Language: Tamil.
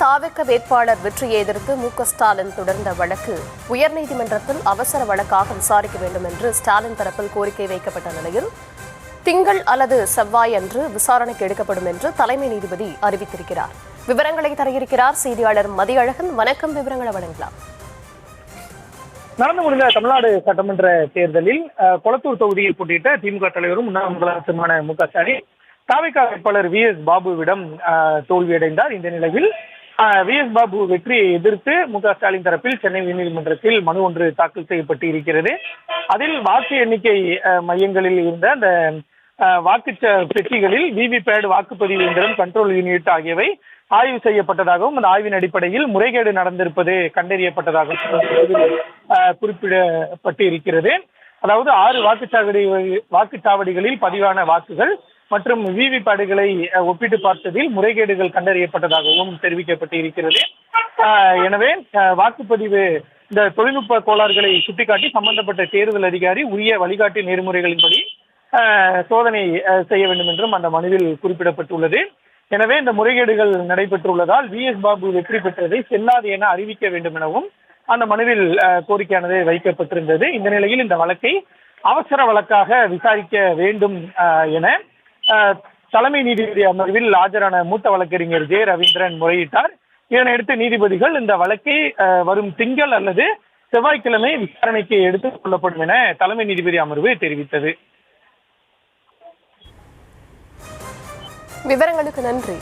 தாவேக வேட்பாளர் வெற்றியை எதிர்த்து மு.க.ஸ்டாலின் தொடர்ந்த வழக்கு உயர்நீதிமன்றத்தில் அவசர வழக்காக விசாரிக்க வேண்டும் என்று ஸ்டாலின் தரப்பில் கோரிக்கை வைக்கப்பட்ட நிலையில் திங்கள் அல்லது செவ்வாய் அன்று விசாரணைக்கு எடுக்கப்படும் என்று தலைமை நீதிபதி அறிவித்திருக்கிறார். விவரங்களை தர இருக்கிறார் செய்தியாளர் மதியழகன். வணக்கம், விவரங்களை வழங்கலாம். நடந்து முடிந்த தமிழ்நாடு சட்டமன்ற தேர்தலில் கொளத்தூர் தொகுதியில் போட்டியிட்ட திமுக தலைவரும் முன்னாள் முதலமைச்சருமான மு.க.ஸ்டாலின் தாவேக வேட்பாளர் வி.எஸ். பாபுவிடம் தோல்வியடைந்தார். இந்த நிலையில் வி.எஸ். பாபு வெற்றியை எதிர்த்து மு.க.ஸ்டாலின் தரப்பில் சென்னை உயர்நீதிமன்றத்தில் மனு ஒன்று தாக்கல் செய்யப்பட்டு இருக்கிறது. அதில் வாக்கு எண்ணிக்கை மையங்களில் இருந்த அந்த வாக்கு பெட்டிகளில் விவிபேட் வாக்குப்பதிவு இயந்திரம், கண்ட்ரோல் யூனிட் ஆகியவை ஆய்வு செய்யப்பட்டதாகவும் அந்த ஆய்வின் அடிப்படையில் முறைகேடு நடந்திருப்பது கண்டறியப்பட்டதாகவும் குறிப்பிடப்பட்டு இருக்கிறது. அதாவது 6 வாக்குச்சாவடிகளில் பதிவான வாக்குகள் மற்றும் விவிபேடுகளை ஒப்பிட்டு பார்த்ததில் முறைகேடுகள் கண்டறியப்பட்டதாகவும் தெரிவிக்கப்பட்டு இருக்கிறது. எனவே வாக்குப்பதிவு இந்த தொழில்நுட்ப கோளாறுகளை சுட்டிக்காட்டி சம்பந்தப்பட்ட தேர்தல் அதிகாரி உரிய வழிகாட்டு நெறிமுறைகளின்படி சோதனை செய்ய வேண்டும் என்றும் அந்த மனுவில் குறிப்பிடப்பட்டுள்ளது. எனவே இந்த முறைகேடுகள் நடைபெற்றுள்ளதால் வி.எஸ். பாபு வெற்றி பெற்றதை செல்லாது என அறிவிக்க வேண்டும் எனவும் அந்த மனுவில் கோரிக்கையானது வைக்கப்பட்டிருந்தது. இந்த நிலையில் இந்த வழக்கை அவசர வழக்காக விசாரிக்க வேண்டும் என தலைமை நீதிபதி அமர்வில் ஆஜரான மூத்த வழக்கறிஞர் ஜே. ரவீந்திரன் முறையிட்டார். இதனையடுத்து நீதிபதிகள் இந்த வழக்கை வரும் திங்கள் அல்லது செவ்வாய்க்கிழமை விசாரணைக்கு எடுத்துக் கொள்ளப்படும் என தலைமை நீதிபதி அமர்வு தெரிவித்தது. விவரங்களுக்கு நன்றி.